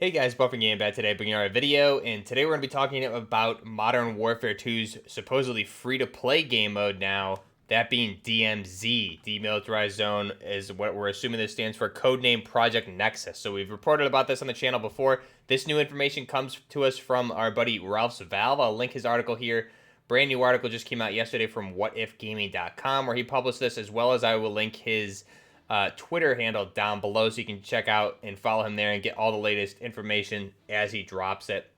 Hey guys, Buffing Game back today, bringing you a video, and today we're going to be talking about Modern Warfare 2's supposedly free-to-play game mode now, that being DMZ. Demilitarized Zone is what we're assuming this stands for, codename Project Nexus. So we've reported about this on the channel before. This new information comes to us from our buddy Ralph's Valve. I'll link his article here. Brand new article just came out yesterday from whatifgaming.com where he published this, as well as I will link his Twitter handle down below so you can check out and follow him there and get all the latest information as he drops it.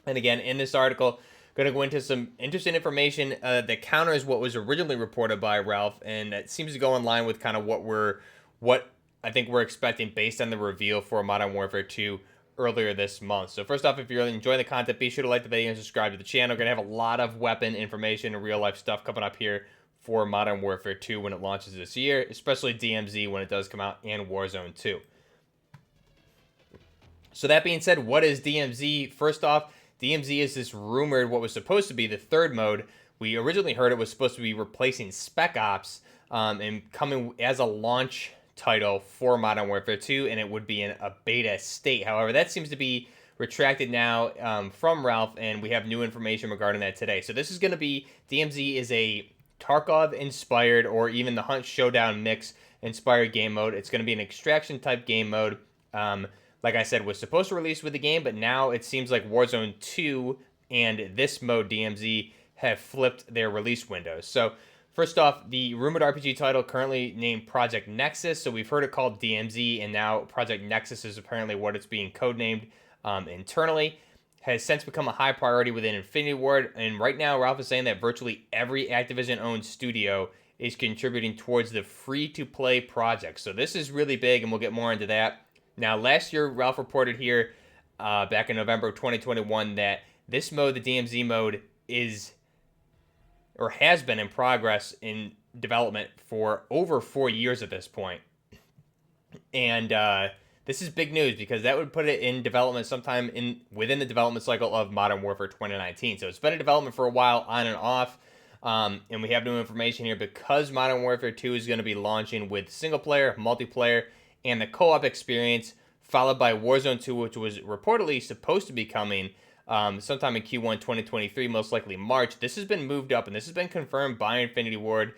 And again, in this article, going to go into some interesting information that counters what was originally reported by Ralph, and it seems to go in line with kind of what I think we're expecting based on the reveal for Modern Warfare 2 earlier this month. So first off, if you're enjoying the content, be sure to like the video and subscribe to the channel. We're going to have a lot of weapon information and real life stuff coming up here for Modern Warfare 2 when it launches this year, especially DMZ when it does come out, and Warzone 2. So that being said, what is DMZ? First off, DMZ is this rumored, what was supposed to be the third mode. We originally heard it was supposed to be replacing Spec Ops and coming as a launch title for Modern Warfare 2, and it would be in a beta state. However, that seems to be retracted now from Ralph, and we have new information regarding that today. So this is going to be, DMZ is a Tarkov-inspired or even the Hunt Showdown mix-inspired game mode. It's going to be an extraction-type game mode. Like I said, was supposed to release with the game, but now it seems like Warzone 2 and this mode, DMZ, have flipped their release windows. So, first off, the rumored RPG title currently named Project Nexus. So we've heard it called DMZ, and now Project Nexus is apparently what it's being codenamed internally. Has since become a high priority within Infinity Ward, and right now Ralph is saying that virtually every Activision-owned studio is contributing towards the free-to-play project. So this is really big, and we'll get more into that. Now, last year, Ralph reported here, back in November of 2021, that this mode, the DMZ mode, is, or has been in progress in development for over 4 years at this point. And this is big news because that would put it in development sometime within the development cycle of Modern Warfare 2019. So it's been in development for a while, on and off. And we have new information here because Modern Warfare 2 is going to be launching with single player, multiplayer, and the co-op experience, followed by Warzone 2, which was reportedly supposed to be coming sometime in Q1 2023, most likely March. This has been moved up, and this has been confirmed by Infinity Ward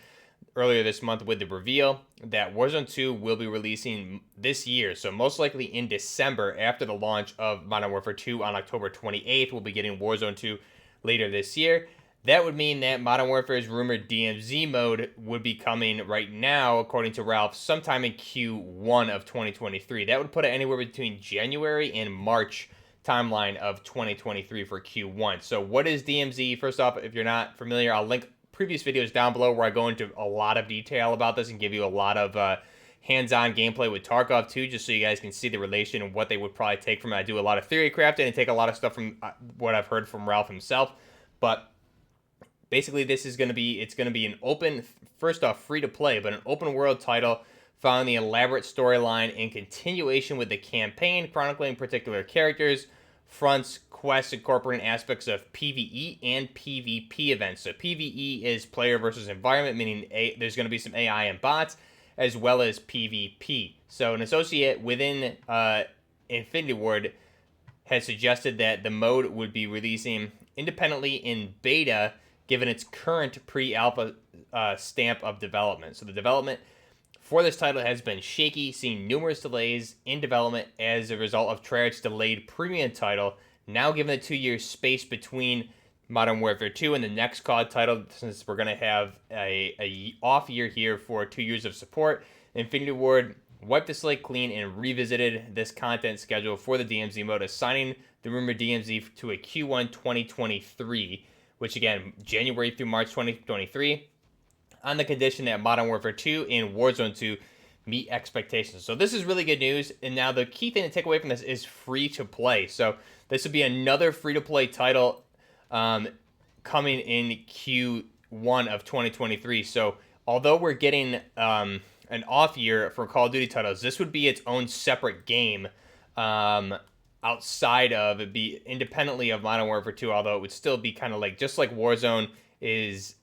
earlier this month with the reveal that Warzone 2 will be releasing this year. So most likely in December, after the launch of Modern Warfare 2 on October 28th, we'll be getting Warzone 2 later this year. That would mean that Modern Warfare's rumored DMZ mode would be coming right now, according to Ralph, sometime in Q1 of 2023. That would put it anywhere between January and March timeline of 2023 for Q1. So what is DMZ? First off, if you're not familiar, I'll link previous videos down below where I go into a lot of detail about this and give you a lot of hands-on gameplay with Tarkov 2, just so you guys can see the relation and what they would probably take from it. I do a lot of theory crafting and take a lot of stuff from what I've heard from Ralph himself. But basically, this is going to be, it's going to be an open, first off, free-to-play, but an open-world title following the elaborate storyline in continuation with the campaign, chronicling particular characters, fronts, quests, incorporating aspects of PvE and PvP events. So PvE is player versus environment, meaning there's going to be some AI and bots, as well as PvP. So an associate within Infinity Ward has suggested that the mode would be releasing independently in beta, given its current pre-alpha stamp of development. So the development for this title has been shaky, seeing numerous delays in development as a result of Treyarch's delayed premium title. Now, given the 2 years space between Modern Warfare 2 and the next COD title, since we're going to have a off year here for 2 years of support, Infinity Ward wiped the slate clean and revisited this content schedule for the DMZ mode, assigning the rumored DMZ to a Q1 2023, which again, January through March 2023, on the condition that Modern Warfare 2 and Warzone 2 meet expectations. So this is really good news. And now the key thing to take away from this is free to play. So this would be another free to play title coming in Q1 of 2023. So although we're getting an off year for Call of Duty titles, this would be its own separate game outside of, it'd be independently of Modern Warfare 2, although it would still be kind of like, just like Warzone is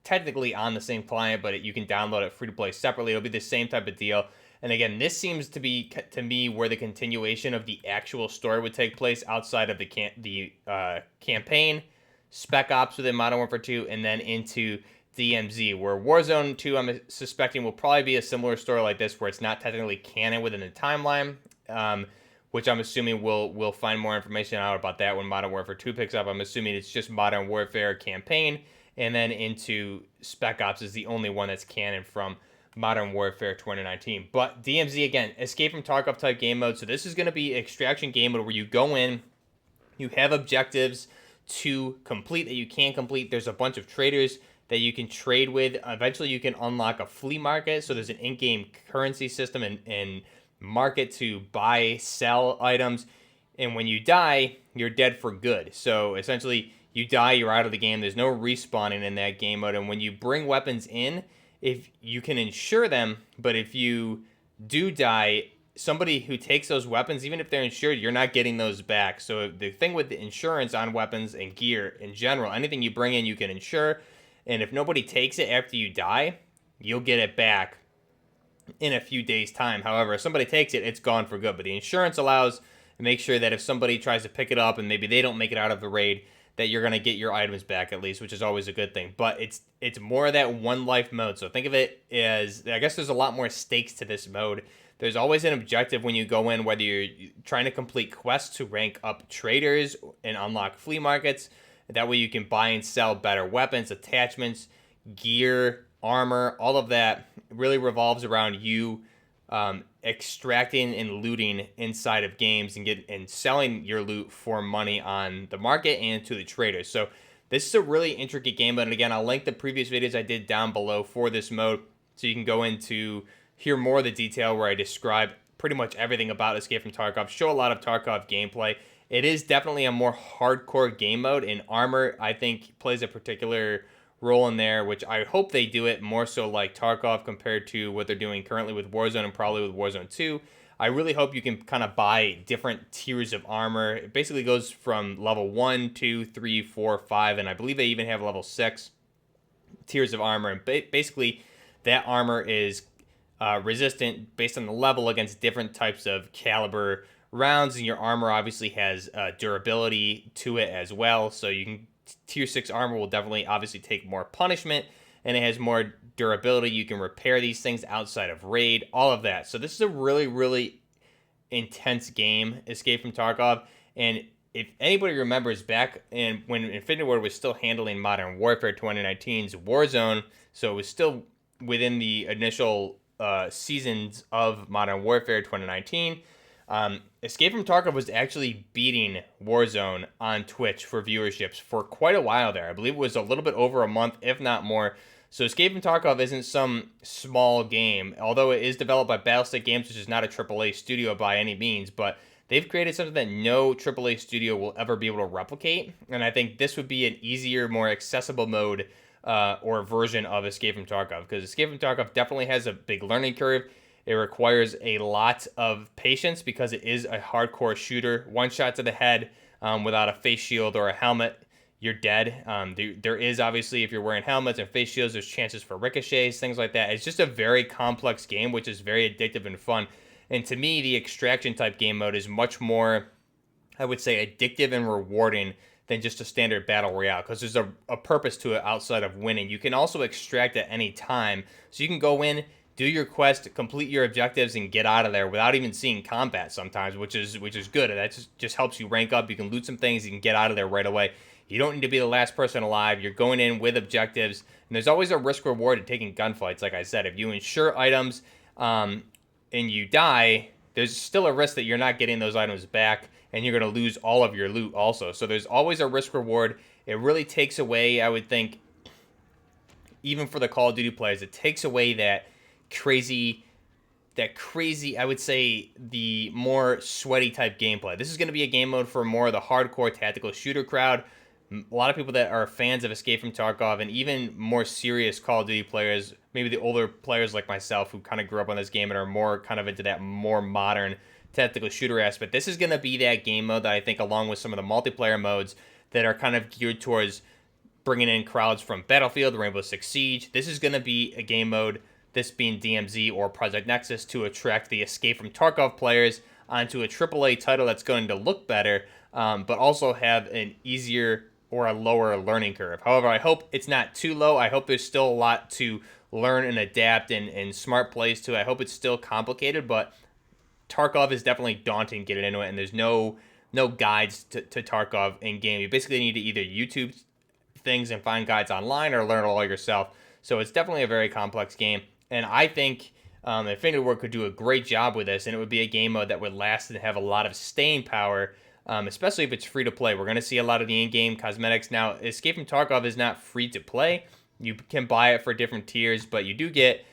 technically on the same client, but you can download it free to play separately. It'll be the same type of deal. And again, this seems to be to me where the continuation of the actual story would take place outside of the campaign, Spec Ops within Modern Warfare 2, and then into DMZ, where Warzone 2, I'm suspecting, will probably be a similar story like this, where it's not technically canon within the timeline, which I'm assuming we'll find more information out about that when Modern Warfare 2 picks up. I'm assuming it's just Modern Warfare campaign, and then into Spec Ops is the only one that's canon from Modern Warfare 2019. But DMZ, again, Escape from Tarkov type game mode. So this is going to be extraction game mode where you go in, you have objectives to complete that you can't complete. There's a bunch of traders that you can trade with. Eventually, you can unlock a flea market. So there's an in-game currency system and market to buy, sell items. And when you die, you're dead for good. So essentially, you die, you're out of the game. There's no respawning in that game mode. And when you bring weapons in, if you can insure them, but if you do die, somebody who takes those weapons, even if they're insured, you're not getting those back. So the thing with the insurance on weapons and gear in general, anything you bring in, you can insure. And if nobody takes it after you die, you'll get it back in a few days' time. However, if somebody takes it, it's gone for good. But the insurance allows to make sure that if somebody tries to pick it up and maybe they don't make it out of the raid, that you're going to get your items back at least, which is always a good thing. But it's more of that one life mode. So think of it as, I guess there's a lot more stakes to this mode. There's always an objective when you go in, whether you're trying to complete quests to rank up traders and unlock flea markets. That way you can buy and sell better weapons, attachments, gear, armor. All of that really revolves around you extracting and looting inside of games and selling your loot for money on the market and to the traders. So this is a really intricate game, but again, I'll link the previous videos I did down below for this mode so you can go into hear more of the detail where I describe pretty much everything about Escape from Tarkov, show a lot of Tarkov gameplay. It is definitely a more hardcore game mode, and armor, I think, plays a particular role in there, which I hope they do it more so like Tarkov compared to what they're doing currently with Warzone and probably with Warzone 2. I really hope you can kind of buy different tiers of armor. It basically goes from level 1, 2, 3, 4, 5, and I believe they even have level 6 tiers of armor. And basically, that armor is resistant based on the level against different types of caliber rounds, and your armor obviously has durability to it as well. So you can tier 6 armor will definitely obviously take more punishment, and it has more durability. You can repair these things outside of raid, all of that. So this is a really, really intense game, Escape from Tarkov. And if anybody remembers back when Infinity Ward was still handling Modern Warfare 2019's Warzone, so it was still within the initial seasons of Modern Warfare 2019, Escape from Tarkov was actually beating Warzone on Twitch for viewerships for quite a while there. I believe it was a little bit over a month, if not more. So Escape from Tarkov isn't some small game, although it is developed by Battlestick Games, which is not a AAA studio by any means, but they've created something that no AAA studio will ever be able to replicate. And I think this would be an easier, more accessible mode or version of Escape from Tarkov, because Escape from Tarkov definitely has a big learning curve. It requires a lot of patience because it is a hardcore shooter. One shot to the head without a face shield or a helmet, you're dead. There is obviously, if you're wearing helmets and face shields, there's chances for ricochets, things like that. It's just a very complex game, which is very addictive and fun. And to me, the extraction type game mode is much more, I would say, addictive and rewarding than just a standard battle royale, because there's a purpose to it outside of winning. You can also extract at any time, so you can go in, do your quest, complete your objectives, and get out of there without even seeing combat sometimes, which is good. And that just helps you rank up. You can loot some things, you can get out of there right away. You don't need to be the last person alive. You're going in with objectives, and there's always a risk reward in taking gunfights. Like I said, if you insure items and you die, there's still a risk that you're not getting those items back, and you're going to lose all of your loot also. So there's always a risk reward. It really takes away, I would think, even for the Call of Duty players, it takes away that crazy, I would say, the more sweaty type gameplay. This is going to be a game mode for more of the hardcore tactical shooter crowd. A lot of people that are fans of Escape from Tarkov, and even more serious Call of Duty players, maybe the older players like myself who kind of grew up on this game and are more kind of into that more modern tactical shooter aspect. This is going to be that game mode that I think, along with some of the multiplayer modes that are kind of geared towards bringing in crowds from Battlefield, Rainbow Six Siege, this is going to be a game mode this being DMZ or Project Nexus, to attract the Escape from Tarkov players onto a AAA title that's going to look better, but also have an easier or a lower learning curve. However, I hope it's not too low. I hope there's still a lot to learn and adapt and smart plays to. I hope it's still complicated, but Tarkov is definitely daunting getting into it, and there's no guides to Tarkov in game. You basically need to either YouTube things and find guides online or learn it all yourself. So it's definitely a very complex game, and I think Infinity Ward could do a great job with this, and it would be a game mode that would last and have a lot of staying power, especially if it's free to play. We're going to see a lot of the in-game cosmetics. Now, Escape from Tarkov is not free to play. You can buy it for different tiers, but you do get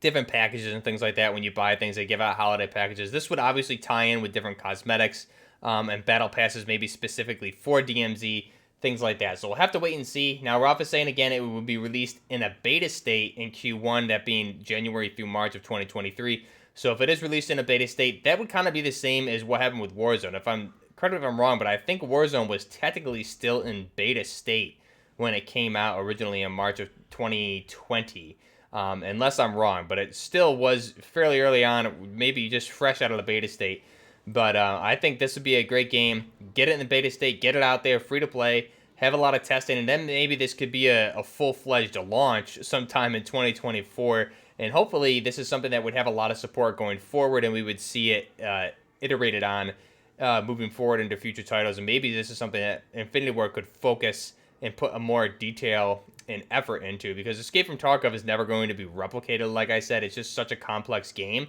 different packages and things like that when you buy things. They give out holiday packages. This would obviously tie in with different cosmetics and battle passes, maybe specifically for DMZ, things like that. So we'll have to wait and see. Now, Ralph is saying again it will be released in a beta state in Q1, that being January through March of 2023. So if it is released in a beta state, that would kind of be the same as what happened with Warzone. Correct me if I'm wrong, but I think Warzone was technically still in beta state when it came out originally in March of 2020. Unless I'm wrong, but it still was fairly early on, maybe just fresh out of the beta state. But I think this would be a great game. Get it in the beta state, get it out there, free to play, have a lot of testing, and then maybe this could be a full-fledged launch sometime in 2024. And hopefully this is something that would have a lot of support going forward, and we would see it iterated on moving forward into future titles. And maybe this is something that Infinity Ward could focus and put a more detail and effort into, because Escape from Tarkov is never going to be replicated. Like I said, it's just such a complex game.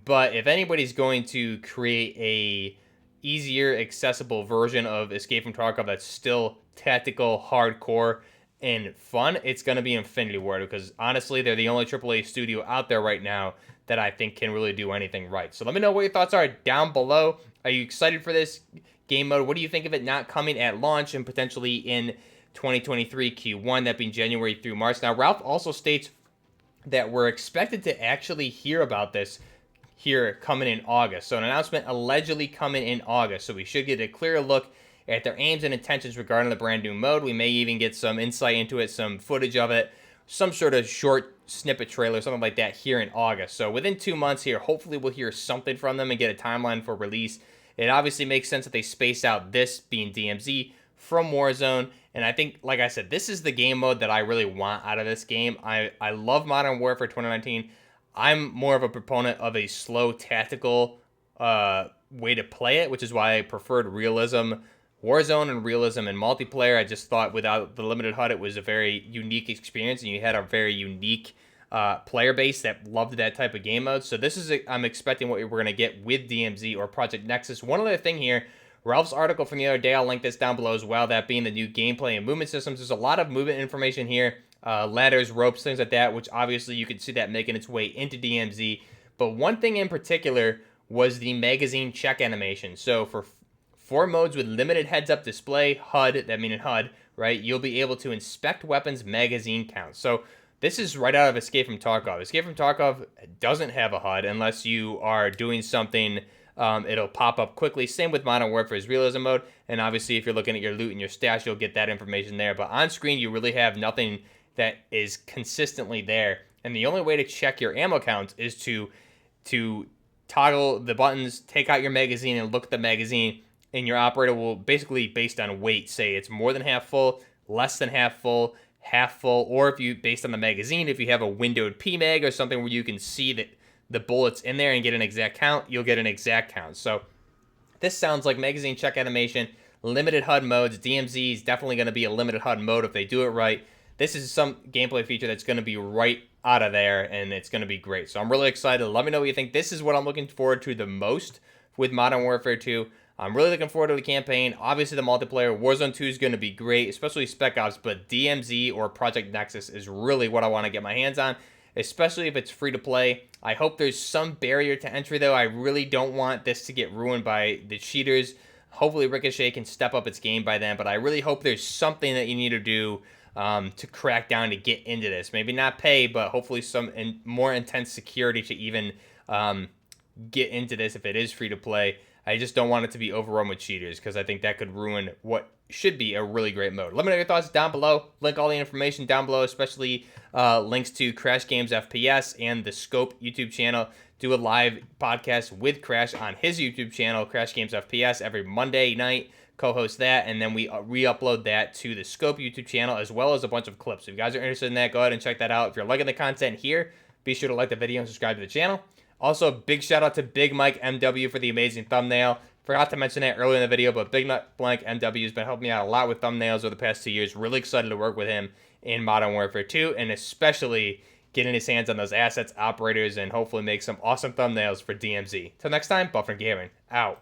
But if anybody's going to create a easier, accessible version of Escape from Tarkov that's still tactical, hardcore, and fun, it's going to be Infinity Ward, because honestly, they're the only AAA studio out there right now that I think can really do anything right. So let me know what your thoughts are down below. Are you excited for this game mode? What do you think of it not coming at launch and potentially in 2023 Q1, that being January through March? Now, Ralph also states that we're expected to actually hear about this here coming in August. So an announcement allegedly coming in August. So we should get a clearer look at their aims and intentions regarding the brand new mode. We may even get some insight into it, some footage of it, some sort of short snippet trailer, something like that here in August. So within 2 months here, hopefully we'll hear something from them and get a timeline for release. It obviously makes sense that they space out this being DMZ from Warzone. And I think, like I said, this is the game mode that I really want out of this game. I love Modern Warfare 2019. I'm more of a proponent of a slow tactical way to play it, which is why I preferred realism Warzone and realism in multiplayer. I just thought without the limited HUD, it was a very unique experience, and you had a very unique player base that loved that type of game mode. So this is, I'm expecting what we're going to get with DMZ or Project Nexus. One other thing here, Ralph's article from the other day, I'll link this down below as well, that being the new gameplay and movement systems. There's a lot of movement information here, ladders, ropes, things like that, which obviously you can see that making its way into DMZ. But one thing in particular was the magazine check animation. So for 4 modes with limited heads-up display, HUD, that meaning HUD, right, you'll be able to inspect weapons magazine counts. So this is right out of Escape from Tarkov. Escape from Tarkov doesn't have a HUD unless you are doing something. It'll pop up quickly. Same with Modern Warfare's realism mode. And obviously, if you're looking at your loot and your stash, you'll get that information there. But on screen, you really have nothing that is consistently there. And the only way to check your ammo counts is to toggle the buttons, take out your magazine, and look at the magazine. And your operator will basically, based on weight, say it's more than half full, less than half full, or if you, based on the magazine, if you have a windowed PMag or something where you can see that the bullets in there and get an exact count, you'll get an exact count. So this sounds like magazine check animation, limited HUD modes. DMZ is definitely going to be a limited HUD mode if they do it right. This is some gameplay feature that's going to be right out of there, and it's going to be great. So I'm really excited. Let me know what you think. This is what I'm looking forward to the most with Modern Warfare 2. I'm really looking forward to the campaign. Obviously, the multiplayer. Warzone 2 is going to be great, especially Spec Ops, but DMZ or Project Nexus is really what I want to get my hands on, especially if it's free to play. I hope there's some barrier to entry, though. I really don't want this to get ruined by the cheaters. Hopefully, Ricochet can step up its game by then, but I really hope there's something that you need to do to crack down to get into this. Maybe not pay, but hopefully some more intense security to even get into this if it is free to play. I just don't want it to be overrun with cheaters because I think that could ruin what should be a really great mode. Let me know your thoughts down below. Link all the information down below, especially links to Crash Games FPS and the Scope YouTube channel. Do a live podcast with Crash on his YouTube channel, Crash Games FPS, every Monday night. Co-host that, and then we re-upload that to the Scope YouTube channel, as well as a bunch of clips. If you guys are interested in that, go ahead and check that out. If you're liking the content here, be sure to like the video and subscribe to the channel. Also, big shout out to Big Mike MW for the amazing thumbnail. Forgot to mention that earlier in the video, but Big Blank MW has been helping me out a lot with thumbnails over the past 2 years. Really excited to work with him in Modern Warfare 2, and especially getting his hands on those assets, operators, and hopefully make some awesome thumbnails for DMZ. Till next time, Buffering Gaming, out.